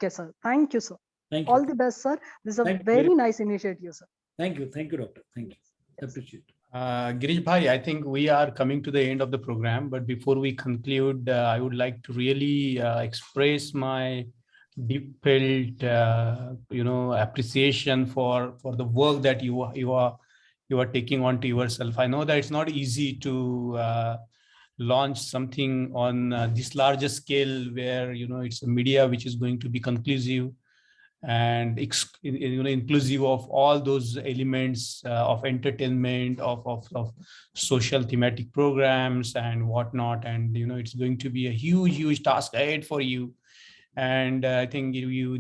sir. Thank you, sir. Thank you. All the best, sir. This is a very nice initiative, sir. Thank you, doctor. Thank you. Appreciate it. Girish Bhai, I think we are coming to the end of the program, but before we conclude, I would like to really express my deep felt appreciation for the work that you are taking on to yourself. I know that it's not easy to launch something on this larger scale, where it's a media which is going to be conclusive and inclusive of all those elements of entertainment, of social thematic programs and whatnot. And it's going to be a huge task ahead for you. And I think you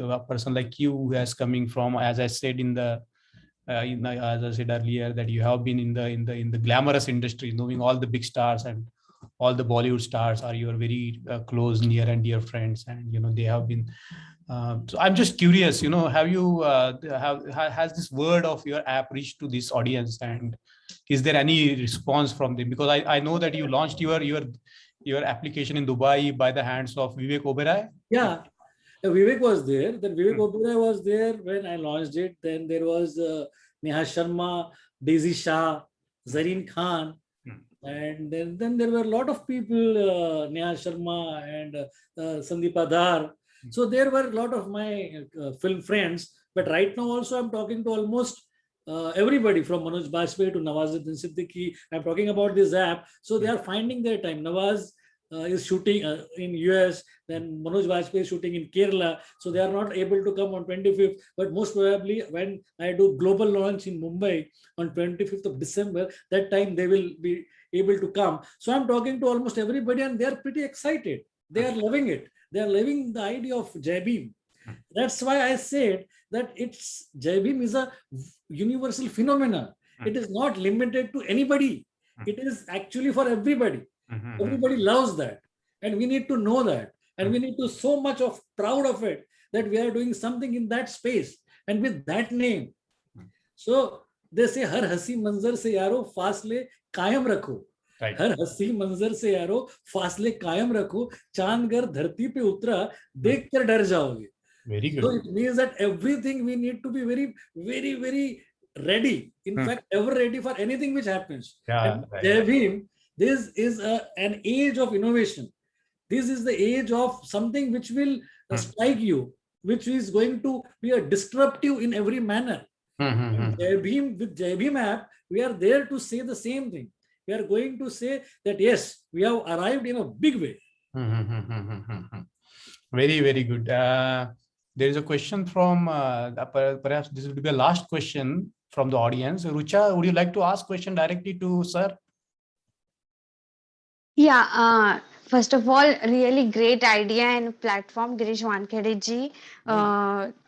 a person like you who is coming from, as I said as I said earlier, that you have been in the glamorous industry, knowing all the big stars, and all the Bollywood stars are your very close, near and dear friends, and they have been. So I'm just curious, have you has this word of your app reached to this audience, and is there any response from them? Because I know that you launched your application in Dubai by the hands of Vivek Oberoi. Yeah, Vivek was there. Then Vivek Oberoi was there when I launched it. Then there was Neha Sharma, Daisy Shah, Zareen Khan. And then there were a lot of people, Neha Sharma and Sandeep Adhar. So there were a lot of my film friends. But right now also I'm talking to almost everybody from Manoj Bajpayee to Nawazuddin Siddiqui. I'm talking about this app. So they are finding their time. Nawaz is shooting in US, then Manoj Bajpayee is shooting in Kerala. So they are not able to come on 25th. But most probably when I do global launch in Mumbai on 25th of December, that time they will be able to come. So I'm talking to almost everybody and they're pretty excited. They are loving it. They are loving the idea of Jai Bhim. That's why I said that it's Jai Bhim is a universal phenomenon. It is not limited to anybody. It is actually for everybody. Everybody loves that. And we need to know that. And we need to so much of proud of it that we are doing something in that space and with that name. So they say हर हंसी मंजर से यारो फासले कायम रखो. हर हंसी मंजर से यारो फासले कायम रखो. चांद गर धरती पे उतरा देख कर डर जाओगे. Very good. So it means that everything we need to be very, very, very ready. In fact, ever ready for anything which happens. Yeah, Jai Bhim, this is an age of innovation. This is the age of something which will strike you, which is going to be a disruptive in every manner. Jai Bhim, with Jai Bhim app, we are there to say the same thing. We are going to say that yes, we have arrived in a big way. Very, very good. There is a question from, perhaps this will be the last question from the audience. Rucha, would you like to ask question directly to sir? Yeah, first of all, really great idea and platform, Girish Wankhede ji.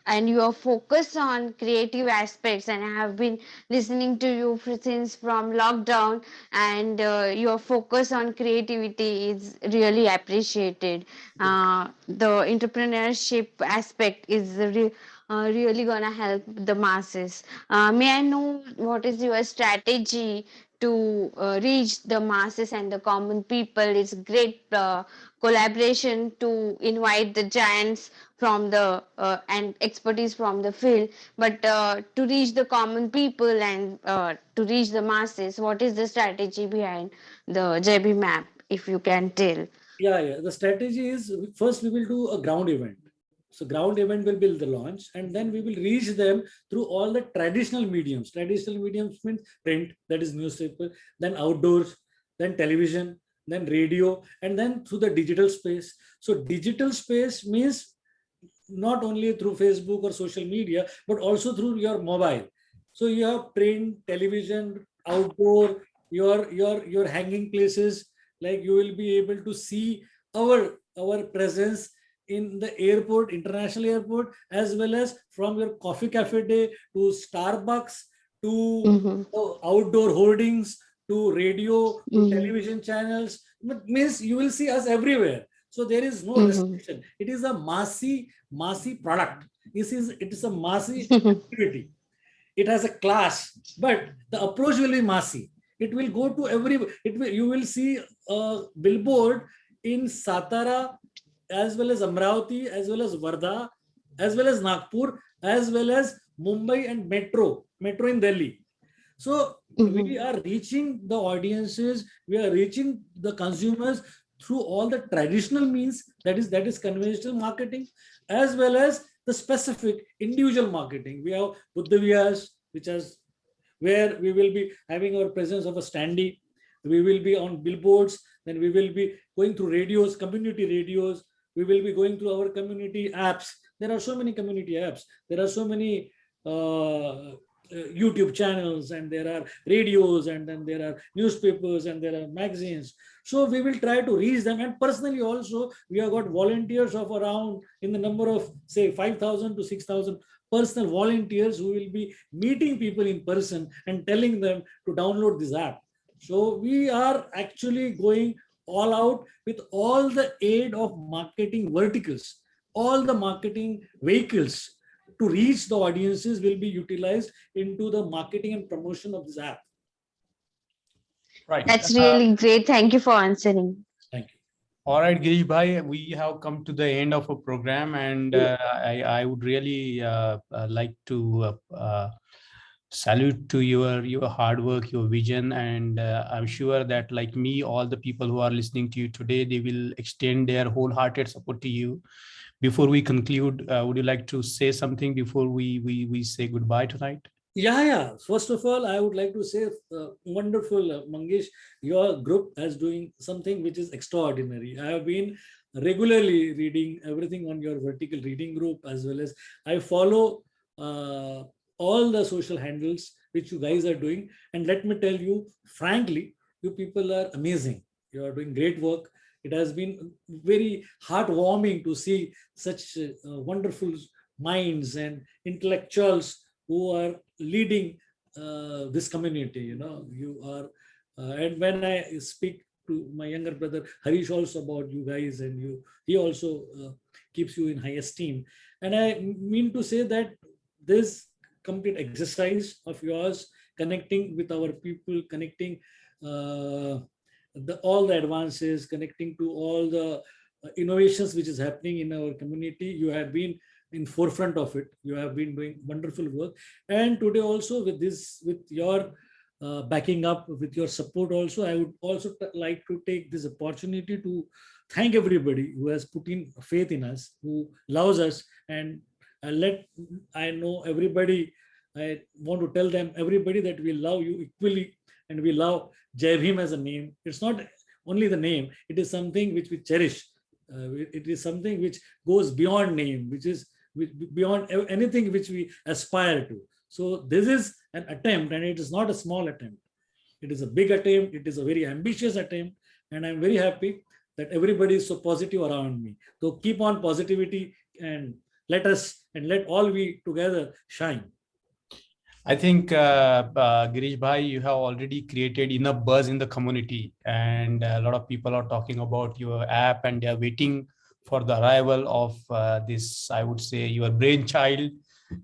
And your focus on creative aspects, and I have been listening to you since from lockdown, and your focus on creativity is really appreciated. The entrepreneurship aspect is really gonna help the masses. May I know what is your strategy to reach the masses and the common people? It's great collaboration to invite the giants from the and expertise from the field, but to reach the common people and to reach the masses, what is the strategy behind the Jai Bhim map, if you can tell? Yeah. The strategy is first we will do a ground event. So ground event will be the launch, and then we will reach them through all the traditional mediums. Traditional mediums means print, that is newspaper, then outdoors, then television, then radio, and then through the digital space. So digital space means not only through Facebook or social media, but also through your mobile. So you have print, television, outdoor, your hanging places, like you will be able to see our presence in the airport, international airport, as well as from your coffee cafe day to Starbucks to outdoor hoardings to radio to television channels. But means you will see us everywhere. So there is no restriction. It is a massy product. It is a massy activity. It has a class, but the approach will be massy. It will go to you will see a billboard in Satara, as well as Amravati, as well as Wardha, as well as Nagpur, as well as Mumbai and Metro in Delhi. So we are reaching the audiences, we are reaching the consumers through all the traditional means, that is conventional marketing, as well as the specific individual marketing. We have Buddha Vihas, where we will be having our presence of a standee. We will be on billboards, then we will be going through radios, community radios. We will be going through our community apps. There are so many community apps. There are so many YouTube channels, and there are radios, and then there are newspapers, and there are magazines. So we will try to reach them. And personally also, we have got volunteers of around in the number of say 5,000 to 6,000 personal volunteers who will be meeting people in person and telling them to download this app. So we are actually going all out with all the aid of marketing verticals. All the marketing vehicles to reach the audiences will be utilized into the marketing and promotion of this app. Right. That's really great. Thank you for answering. Thank you. All right, Girish bhai, we have come to the end of a program, and I would really like to salute to your hard work, your vision, and I'm sure that, like me, all the people who are listening to you today, they will extend their wholehearted support to you. Before we conclude, would you like to say something before we say goodbye tonight? Yeah. First of all, I would like to say, wonderful, Mangesh, your group is doing something which is extraordinary. I have been regularly reading everything on your vertical reading group, as well as I follow all the social handles which you guys are doing. And let me tell you, frankly, you people are amazing. You are doing great work. It has been very heartwarming to see such wonderful minds and intellectuals who are leading this community. You are, and when I speak to my younger brother Harish also about you guys, and he also keeps you in high esteem. And I mean to say that this complete exercise of yours, connecting with our people, connecting all the advances, connecting to all the innovations which is happening in our community, you have been in forefront of it. You have been doing wonderful work. And today also, with your backing up, with your support also, I would also like to take this opportunity to thank everybody who has put in faith in us, who loves us. And I know everybody, I want to tell them, everybody, that we love you equally, and we love Jai Bhim as a name. It's not only the name, it is something which we cherish. It is something which goes beyond name, which is beyond anything which we aspire to. So this is an attempt, and it is not a small attempt. It is a big attempt. It is a very ambitious attempt, and I'm very happy that everybody is so positive around me. So keep on positivity, and let all we together shine. I think, Girish bhai, you have already created enough buzz in the community, and a lot of people are talking about your app, and they are waiting for the arrival of this, I would say, your brainchild,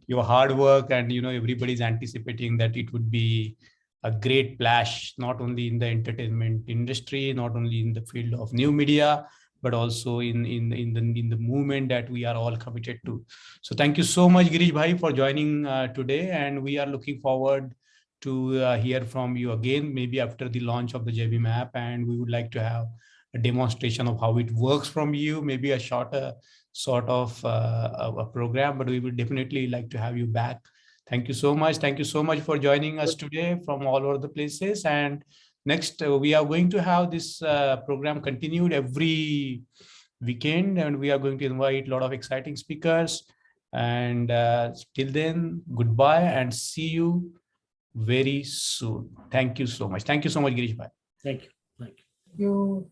your hard work, and everybody's anticipating that it would be a great splash, not only in the entertainment industry, not only in the field of new media, but also in the movement that we are all committed to. So thank you so much, Girish bhai, for joining today, and we are looking forward to hear from you again, maybe after the launch of the JBIM app, and we would like to have a demonstration of how it works from you, maybe a shorter sort of a program, but we would definitely like to have you back. Thank you so much. Thank you so much for joining us today from all over the places. And next, we are going to have this program continued every weekend, and we are going to invite a lot of exciting speakers. And till then, goodbye and see you very soon. Thank you so much. Thank you so much, Girish bhai. Thank you. Thank you. You.